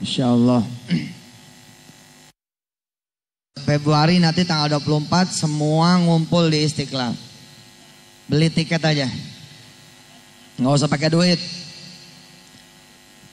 Insya Allah. Februari nanti tanggal 24 semua ngumpul di Istiqlal. Beli tiket aja. Nggak usah pakai duit.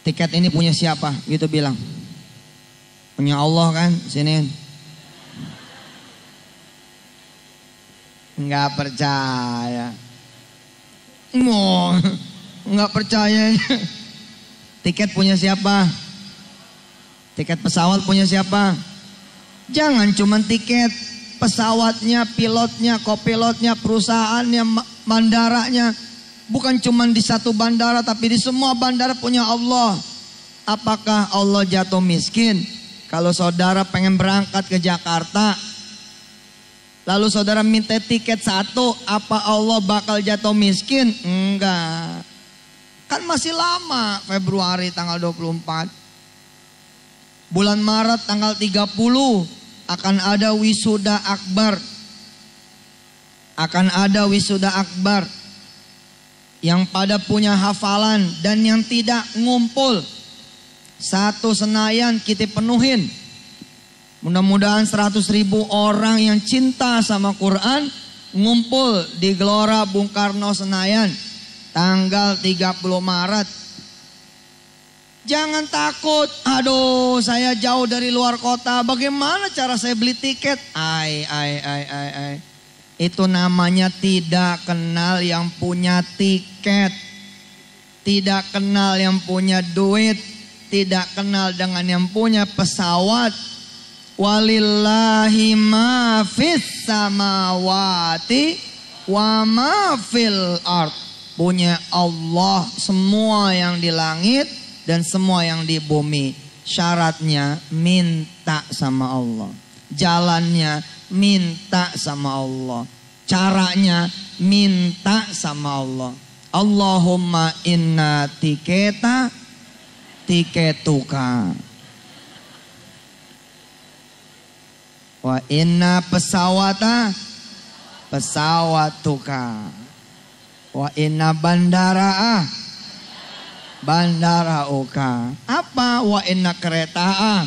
Tiket ini punya siapa? Gitu bilang. Punya Allah kan? Sini. Nggak percaya. Nggak percaya. Tiket punya siapa? Tiket pesawat punya siapa? Jangan cuma tiket, pesawatnya, pilotnya, kopilotnya, perusahaannya, bandaranya. Bukan cuma di satu bandara, tapi di semua bandara punya Allah. Apakah Allah jatuh miskin? Kalau saudara pengen berangkat ke Jakarta, lalu saudara minta tiket satu, apa Allah bakal jatuh miskin? Enggak. Kan masih lama, Februari tanggal 24. Bulan Maret tanggal 30 akan ada wisuda akbar. Akan ada wisuda akbar. Yang pada punya hafalan dan yang tidak ngumpul. Satu Senayan kita penuhin. Mudah-mudahan 100.000 orang yang cinta sama Quran ngumpul di Gelora Bung Karno Senayan tanggal 30 Maret. Jangan takut, aduh saya jauh dari luar kota, bagaimana cara saya beli tiket? Itu namanya tidak kenal yang punya tiket. Tidak kenal yang punya duit. Tidak kenal dengan yang punya pesawat. Walillahi ma fis samawati wa ma fil ard. Punya Allah semua yang di langit dan semua yang di bumi. Syaratnya minta sama Allah. Jalannya minta sama Allah. Caranya minta sama Allah. Allahumma inna tiketuka. Wa inna pesawatuka. Wa inna bandarauka. Apa? Wa inna keretauka.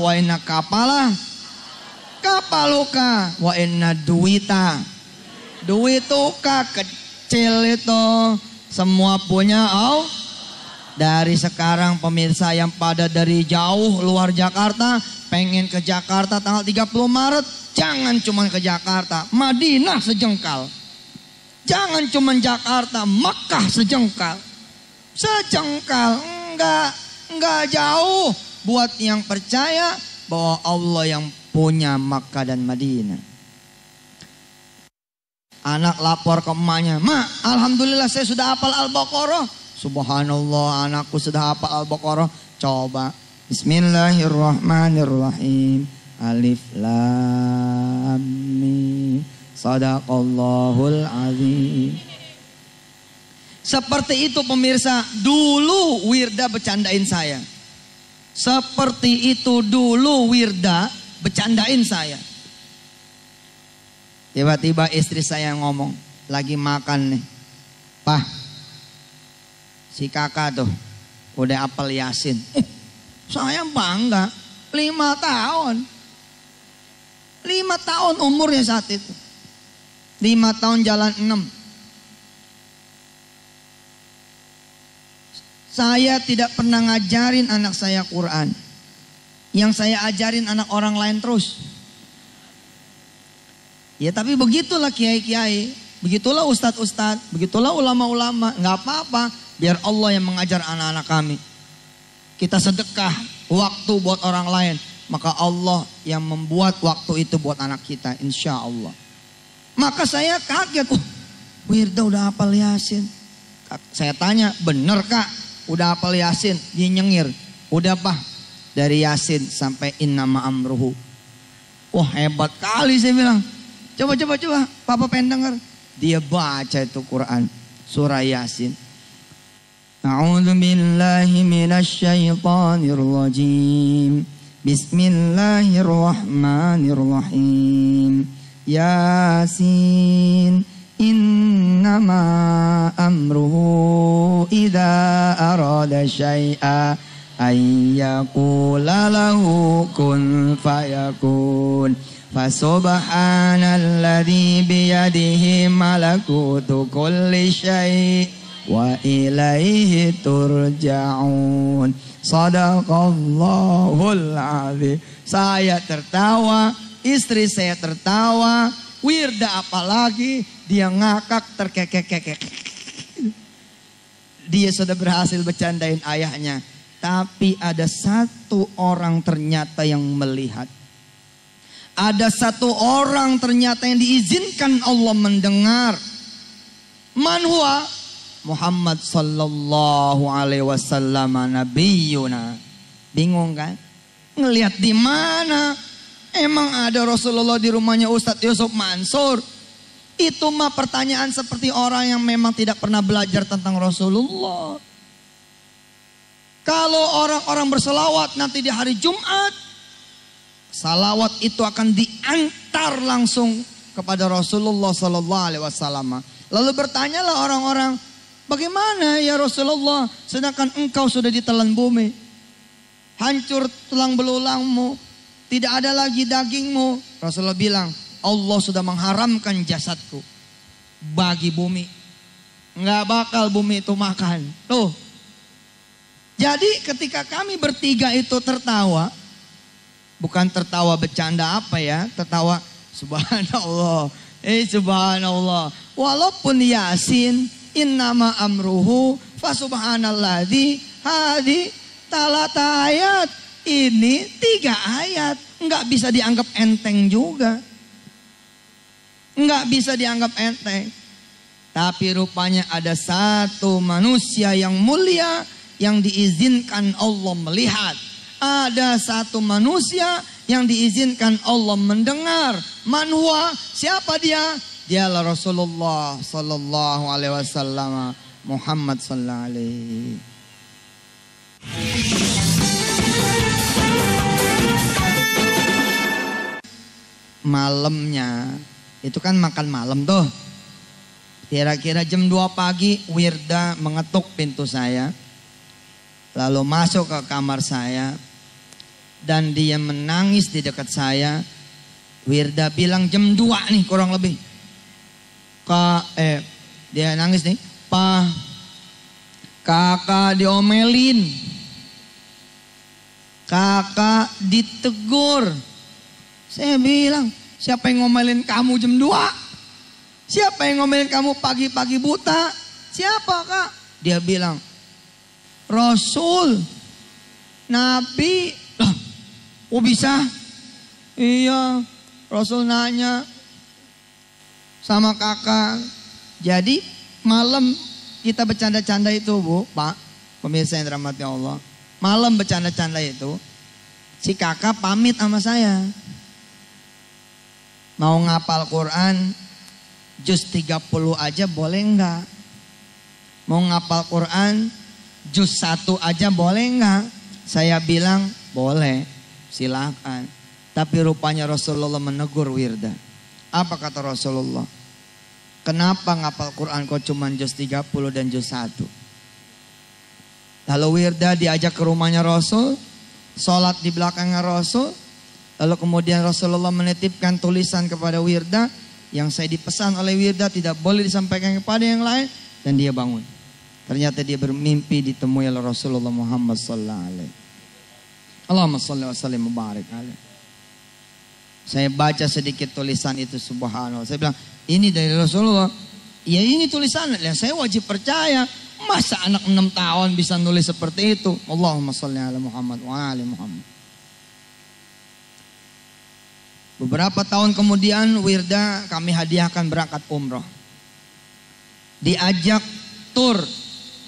Wa inna kapaluka. Wa inna duituka. Kecil itu semua punya Allah. Dari sekarang pemirsa yang pada dari jauh luar Jakarta pengen ke Jakarta tanggal 30 Maret, jangan cuma ke Jakarta, Madinah sejengkal. Jangan cuma Jakarta, Makkah sejengkal. Sejengkal, enggak jauh. Buat yang percaya bahwa Allah yang punya Makkah dan Madinah. Anak lapor ke emaknya, "Ma, alhamdulillah saya sudah hafal Al-Baqarah." Subhanallah, anakku sudah hafal Al-Baqarah. Coba. Bismillahirrahmanirrahim. Alif lam mim. Sadaqallahul azim. Seperti itu pemirsa, dulu Wirda bercandain saya. Seperti itu dulu Wirda bercandain saya. Tiba-tiba istri saya ngomong, lagi makan nih. "Pak, si kakak tuh udah hafal Yasin." Saya bangga. 5 tahun. 5 tahun umurnya saat itu. 5 tahun jalan 6. Saya tidak pernah ngajarin anak saya Quran. Yang saya ajarin anak orang lain terus. Ya tapi begitulah kiai-kiai. Begitulah ustadz-ustadz. Begitulah ulama-ulama. Gak apa-apa. Biar Allah yang mengajar anak-anak kami. Kita sedekah waktu buat orang lain. Maka Allah yang membuat waktu itu buat anak kita. Insya Allah. Maka saya kaget. Wirda udah hafal Yasin. Saya tanya, bener Kak? Udah hafal Yasin? Dia nyengir. Udah Pak. Dari Yasin sampai innama amruhu. Wah hebat kali saya bilang. Coba. Papa pengen denger. Dia baca itu Quran. Surah Yasin. A'udzu billahi minasyaitonir rajim. Bismillahirrahmanirrahim. Yasin. Innama amruhu idza arada syai'a ayyaqula lahu kun fayakun. Fasubhanalladzi biyadihi malakutu kulli syai' wa ilaihi turja'un. Sadaqallahul azim. Saya tertawa, istri saya tertawa, Wirda apalagi dia ngakak terkekek-kekek. Dia sudah berhasil bercandain ayahnya. Tapi ada satu orang ternyata yang melihat. Ada satu orang ternyata yang diizinkan Allah mendengar. Man huwa? Muhammad sallallahu alaihi wasallam nabiyuna. Bingung kan? Ngelihat di mana? Emang ada Rasulullah di rumahnya Ustadz Yusuf Mansur? Itu mah pertanyaan seperti orang yang memang tidak pernah belajar tentang Rasulullah. Kalau orang-orang berselawat nanti di hari Jumat, salawat itu akan diantar langsung kepada Rasulullah sallallahu alaihi wasallam. Lalu bertanyalah orang-orang, bagaimana ya Rasulullah, sedangkan engkau sudah ditelan bumi, hancur tulang belulangmu, tidak ada lagi dagingmu. Rasulullah bilang, Allah sudah mengharamkan jasadku bagi bumi. Nggak bakal bumi itu makan. Tuh. Jadi ketika kami bertiga itu tertawa, bukan tertawa bercanda apa ya, tertawa subhanallah, subhanallah. Walaupun Yasin, innama amruhu fasubhanalladzi hadi talata ayat. Ini 3 ayat, nggak bisa dianggap enteng juga. Nggak bisa dianggap enteng. Tapi rupanya ada satu manusia yang mulia yang diizinkan Allah melihat. Ada satu manusia yang diizinkan Allah mendengar. Man huwa? Siapa dia? Dialah Rasulullah sallallahu alaihi wasallam, Muhammad sallallahu alaihi. Malamnya itu kan makan malam tuh. Kira-kira jam 2 pagi Wirda mengetuk pintu saya. Lalu masuk ke kamar saya. Dan dia menangis di dekat saya. Wirda bilang jam 2 nih kurang lebih. Dia nangis nih. Pa, kakak diomelin. Kakak ditegur. Saya bilang, siapa yang ngomelin kamu jam 2? Siapa yang ngomelin kamu pagi-pagi buta? Siapa kak? Dia bilang, Rasul, Nabi. Oh bisa? Iya, Rasul nanya sama kakak. Jadi malam kita bercanda-canda itu Bu, Pak, pemirsa yang dirahmati Allah. Malam bercanda-canda itu, si kakak pamit sama saya. Mau ngapal Quran, juz 30 aja boleh enggak? Mau ngapal Quran, juz 1 aja boleh enggak? Saya bilang boleh, silakan. Tapi rupanya Rasulullah menegur Wirda. Apa kata Rasulullah? Kenapa ngapal Quran kok cuma juz 30 dan juz 1? Lalu Wirda diajak ke rumahnya Rasul, sholat di belakangnya Rasul. Lalu kemudian Rasulullah menitipkan tulisan kepada Wirda, yang saya dipesan oleh Wirda tidak boleh disampaikan kepada yang lain, dan dia bangun. Ternyata dia bermimpi ditemui oleh Rasulullah Muhammad sallallahu alaihi. Allahumma shalli wa sallim mubarak alaihi. Saya baca sedikit tulisan itu, subhanallah. Saya bilang, ini dari Rasulullah. Ya ini tulisan, ya saya wajib percaya. Masa anak 6 tahun bisa nulis seperti itu? Allahumma shalli ala Muhammad wa ali Muhammad. Beberapa tahun kemudian Wirda kami hadiahkan berangkat umroh. Diajak tur,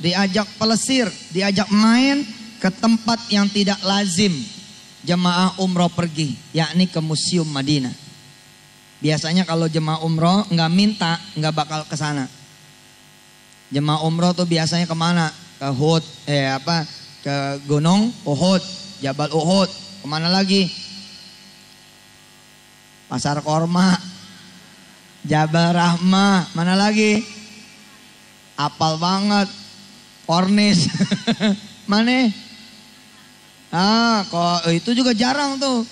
diajak pelesir, diajak main ke tempat yang tidak lazim jemaah umroh pergi, yakni ke Museum Madinah. Biasanya kalau jemaah umroh nggak minta, nggak bakal ke sana. Jemaah umroh tuh biasanya kemana? Ke Uhud, ke Gunung Uhud, Jabal Uhud. Kemana lagi? Pasar Korma, Jabal Rahmah, mana lagi? Apal banget, Kornis, mana? Kok itu juga jarang tuh.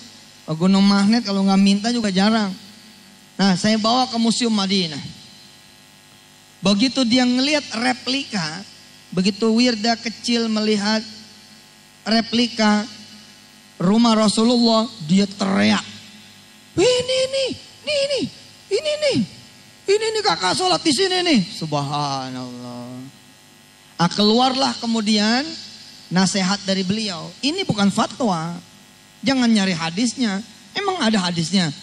Ke Gunung Magnet kalau nggak minta juga jarang. Nah, saya bawa ke Museum Madinah. Begitu dia ngelihat replika, begitu Wirda kecil melihat replika rumah Rasulullah, dia teriak. Ini kakak sholat di sini nih. Subhanallah. Keluarlah kemudian nasihat dari beliau. Ini bukan fatwa. Jangan nyari hadisnya. Emang ada hadisnya.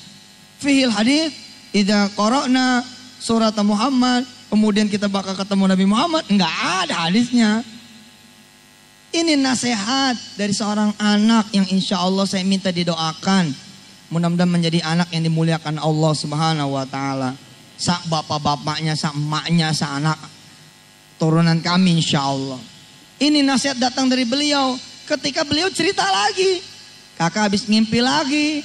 Fihil hadis, idza qara'na surat Muhammad, kemudian kita bakal ketemu Nabi Muhammad. Enggak ada hadisnya. Ini nasihat dari seorang anak yang insya Allah saya minta didoakan. Mudah-mudahan menjadi anak yang dimuliakan Allah Subhanahu wa ta'ala. Sa bapak-bapaknya, sa emaknya, sa anak turunan kami insya Allah. Ini nasihat datang dari beliau. Ketika beliau cerita lagi. Kakak habis ngimpi lagi.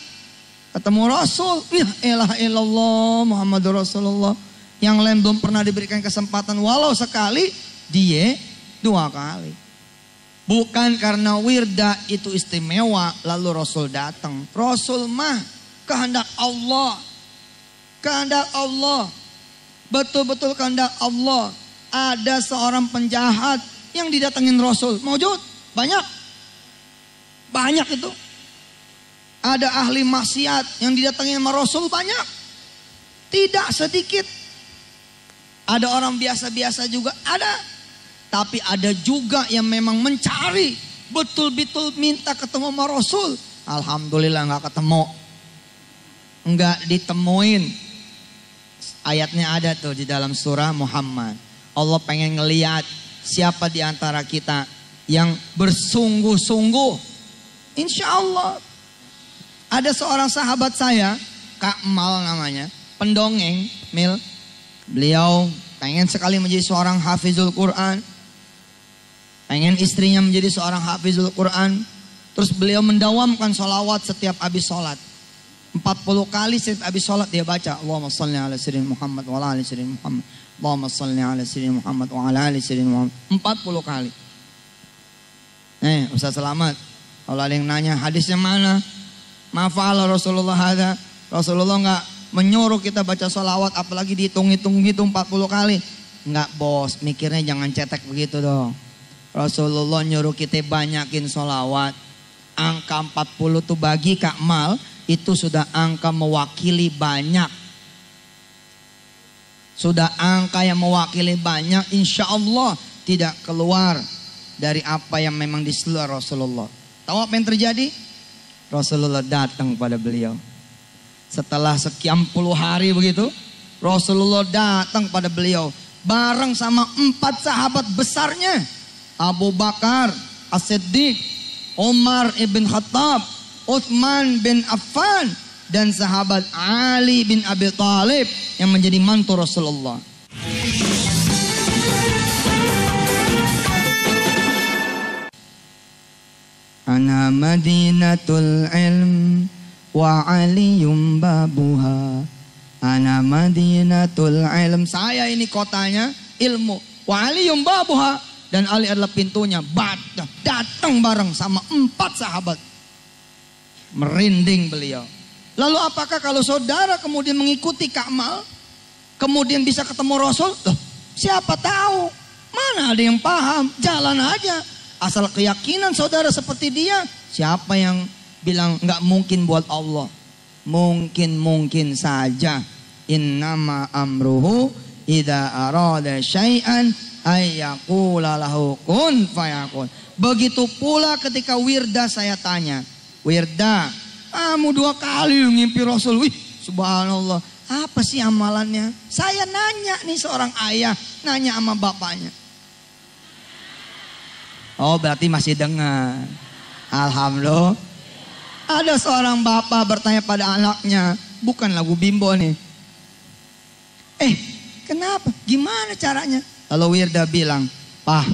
Ketemu Rasul. Ya elah ilallah Muhammadur Rasulullah. Yang lain belum pernah diberikan kesempatan. Walau sekali. Dia 2 kali. Bukan karena Wirda itu istimewa lalu Rasul datang. Rasul mah kehendak Allah. Kehendak Allah. Betul-betul kehendak Allah. Ada seorang penjahat yang didatengin Rasul. Maujud? Banyak. Banyak itu. Ada ahli maksiat yang didatengin sama Rasul banyak. Tidak sedikit. Ada orang biasa-biasa juga ada. Tapi ada juga yang memang mencari. Betul-betul minta ketemu sama Rasul. Alhamdulillah gak ketemu. Enggak ditemuin. Ayatnya ada tuh di dalam surah Muhammad. Allah pengen ngeliat siapa di antara kita yang bersungguh-sungguh. Insya Allah. Ada seorang sahabat saya, Kak Mal namanya. Pendongeng, Mil. Beliau pengen sekali menjadi seorang hafizul Quran. Pengen istrinya menjadi seorang hafizul Quran. Terus beliau mendawamkan sholawat setiap habis sholat. 40 kali setiap habis sholat dia baca. Allahumma salli ala sayyidina Muhammad wa ala ali sayyidina Muhammad. Allahumma salli ala sayyidina Muhammad wa ala ali sayyidina Muhammad. 40 kali. Ustaz Selamat. Kalau ada yang nanya hadisnya mana? Mafa'ala Rasulullah hadha. Rasulullah enggak menyuruh kita baca sholawat. Apalagi dihitung-hitung gitu 40 kali. Enggak bos, mikirnya jangan cetek begitu dong. Rasulullah nyuruh kita banyakin sholawat. Angka 40 tuh bagi Kak Mal itu sudah angka mewakili banyak. Sudah angka yang mewakili banyak. Insya Allah tidak keluar dari apa yang memang disuruh Rasulullah. Tahu apa yang terjadi? Rasulullah datang pada beliau. Setelah sekian puluh hari begitu, Rasulullah datang pada beliau. Bareng sama 4 sahabat besarnya. Abu Bakar As-Siddiq, Umar ibn Khattab, Uthman bin Affan, dan sahabat Ali bin Abi Thalib yang menjadi mantu Rasulullah. Ana madinatul ilm wa aliyum babuha. Ana madinatul ilm. Saya ini kotanya ilmu. Wa aliyum babuha. Dan Ali adalah pintunya. Datang bareng sama 4 sahabat. Merinding beliau. Lalu apakah kalau saudara kemudian mengikuti Kak Mal, kemudian bisa ketemu Rasul? Siapa tahu. Mana ada yang paham. Jalan aja. Asal keyakinan saudara seperti dia. Siapa yang bilang nggak mungkin buat Allah? Mungkin saja. Innama amruhu idza arada syai'an ayyaqula lahu kun fayakun. Begitu pula ketika Wirda saya tanya. Wirda, kamu 2 kali ngimpi Rasul. Wih, subhanallah. Apa sih amalannya? Saya nanya nih seorang ayah. Nanya sama bapaknya. Oh berarti masih dengar. Alhamdulillah. Ada seorang bapak bertanya pada anaknya. Bukan lagu Bimbo nih. Kenapa? Gimana caranya? Lalu Wirda bilang, Pak,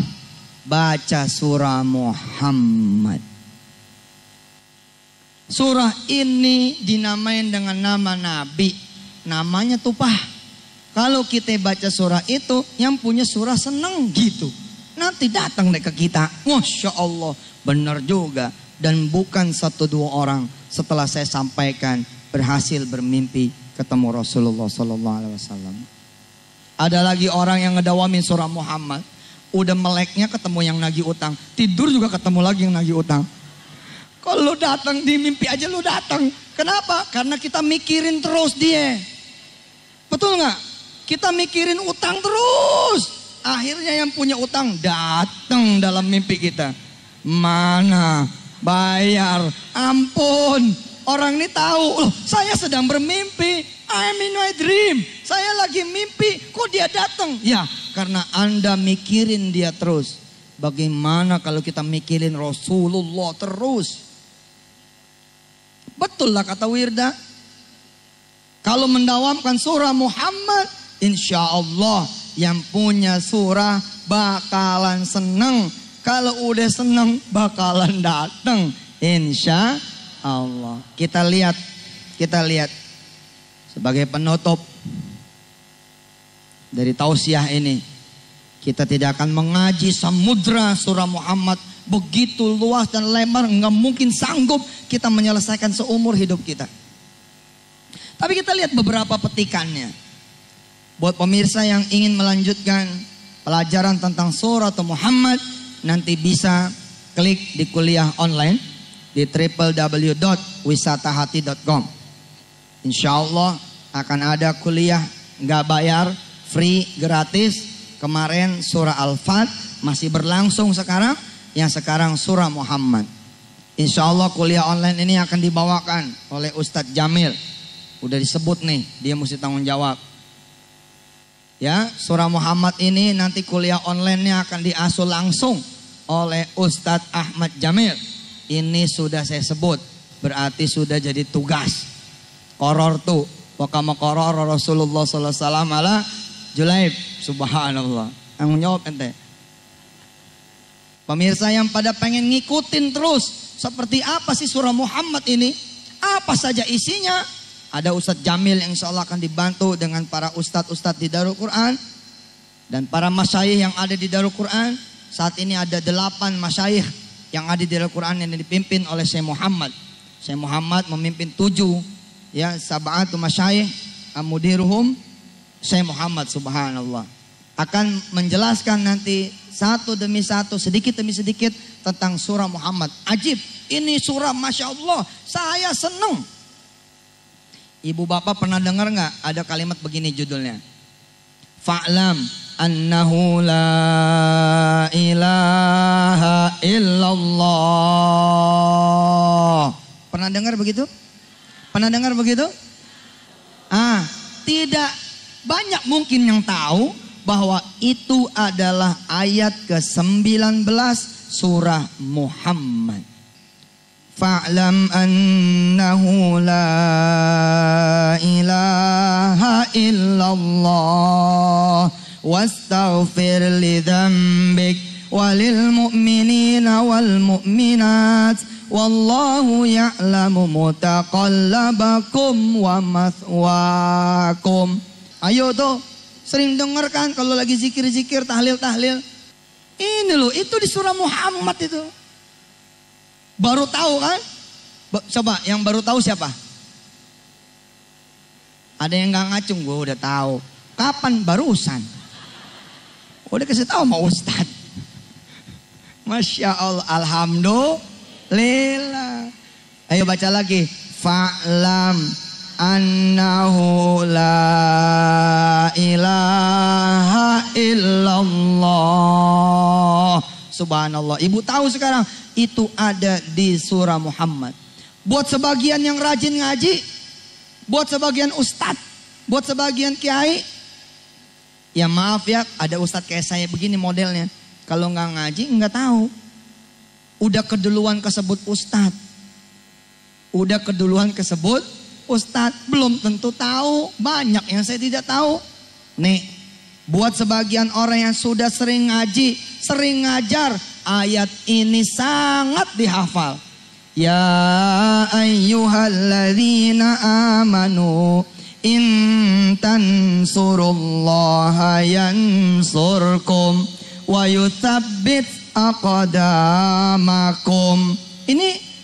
baca surah Muhammad. Surah ini dinamain dengan nama Nabi. Namanya tuh Pak. Kalau kita baca surah itu, yang punya surah seneng gitu. Nanti datang deh ke kita. Masya Allah, benar juga. Dan bukan 1-2 orang setelah saya sampaikan berhasil bermimpi ketemu Rasulullah SAW. Ada lagi orang yang ngedawamin surah Muhammad. Udah meleknya ketemu yang nagih utang. Tidur juga ketemu lagi yang nagih utang. Kalau lu datang di mimpi aja lu datang. Kenapa? Karena kita mikirin terus dia. Betul nggak? Kita mikirin utang terus. Akhirnya yang punya utang datang dalam mimpi kita. Mana? Bayar. Ampun. Orang ini tahu. Loh, saya sedang bermimpi. I'm in my dream. Saya lagi mimpi. Kok dia datang? Ya, karena Anda mikirin dia terus. Bagaimana kalau kita mikirin Rasulullah terus? Betul lah kata Wirda. Kalau mendawamkan surah Muhammad, insya Allah yang punya surah bakalan seneng. Kalau udah seneng bakalan datang. Insya Allah. Kita lihat sebagai penutup dari tausiah ini, kita tidak akan mengaji samudra surah Muhammad begitu luas dan lebar, nggak mungkin sanggup kita menyelesaikan seumur hidup kita. Tapi kita lihat beberapa petikannya. Buat pemirsa yang ingin melanjutkan pelajaran tentang surah Muhammad, nanti bisa klik di kuliah online di www.wisatahati.com. Insya Allah akan ada kuliah nggak bayar, free, gratis. Kemarin surah Al-Fat masih berlangsung sekarang. Yang sekarang surah Muhammad. Insya Allah kuliah online ini akan dibawakan oleh Ustadz Jamil. Udah disebut nih, dia mesti tanggung jawab. Ya, surah Muhammad ini nanti kuliah online-nya akan diasuh langsung oleh Ustadz Ahmad Jamil. Ini sudah saya sebut, berarti sudah jadi tugas. Koror tuh, wakama koror Rasulullah SAW ala Julaib, subhanallah. Tanggung jawab ente. Pemirsa yang pada pengen ngikutin terus, seperti apa sih surah Muhammad ini? Apa saja isinya? Ada Ustadz Jamil yang insya Allah akan dibantu dengan para ustadz-ustadz di Darul Quran. Dan para masyayikh yang ada di Darul Quran. Saat ini ada 8 masyayikh yang ada di Darul Quran yang dipimpin oleh Syekh Muhammad. Syekh Muhammad memimpin 7. Ya, sab'atu masyayikh amudiruhum Syekh Muhammad, subhanallah. Akan menjelaskan nanti satu demi satu, sedikit demi sedikit tentang surah Muhammad. Ajib, ini surah Masya Allah, saya seneng. Ibu bapak pernah dengar nggak ada kalimat begini judulnya? Fa'lam annahu la ilaha illallah. Pernah dengar begitu? Pernah dengar begitu? Tidak banyak mungkin yang tahu bahwa itu adalah ayat ke-19 surah Muhammad. Fa'lam annahu la ilaha illallah wastaghfir li dzambik walil mu'minina wal mu'minat wallahu ya'lamu mutaqallabakum wa mathwakum. Ayo tuh, sering dengar kan kalau lagi zikir-zikir, tahlil-tahlil. Ini loh, itu di surah Muhammad itu. Baru tahu kan? Coba yang baru tahu siapa? Ada yang gak ngacung, gue udah tahu. Kapan? Barusan. Udah kasih tahu sama Ustadz. Masya Allah, alhamdulillah. Ayo baca lagi. Fa'lam annahu la ilaha illallah. Subhanallah. Ibu tahu sekarang itu ada di surah Muhammad. Buat sebagian yang rajin ngaji, buat sebagian ustadz, buat sebagian kiai, ya maaf ya, ada ustadz kayak saya begini modelnya. Kalau nggak ngaji nggak tahu. Udah keduluan kesebut ustadz, udah keduluan kesebut ustadz, belum tentu tahu. Banyak yang saya tidak tahu. Nih, buat sebagian orang yang sudah sering ngaji, sering ngajar, ayat ini sangat dihafal. Ya ayyuhalladzina amanu in tansurullaha yansurkum wa yutsabbit aqdamakum. Ini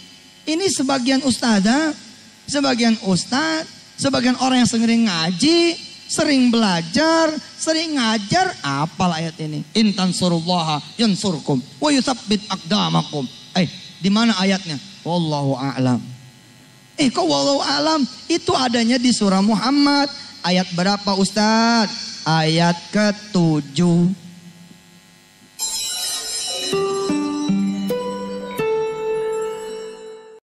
Ini sebagian ustazah, sebagian ustaz, sebagian orang yang sering ngaji, sering belajar, sering ngajar, apal ayat ini. In tansurullaha yansurkum wa yutsabbit aqdamakum. Di mana ayatnya? Wallahu a'lam. Kok wallahu a'lam? Itu adanya di surah Muhammad. Ayat berapa Ustaz? Ayat ke-7.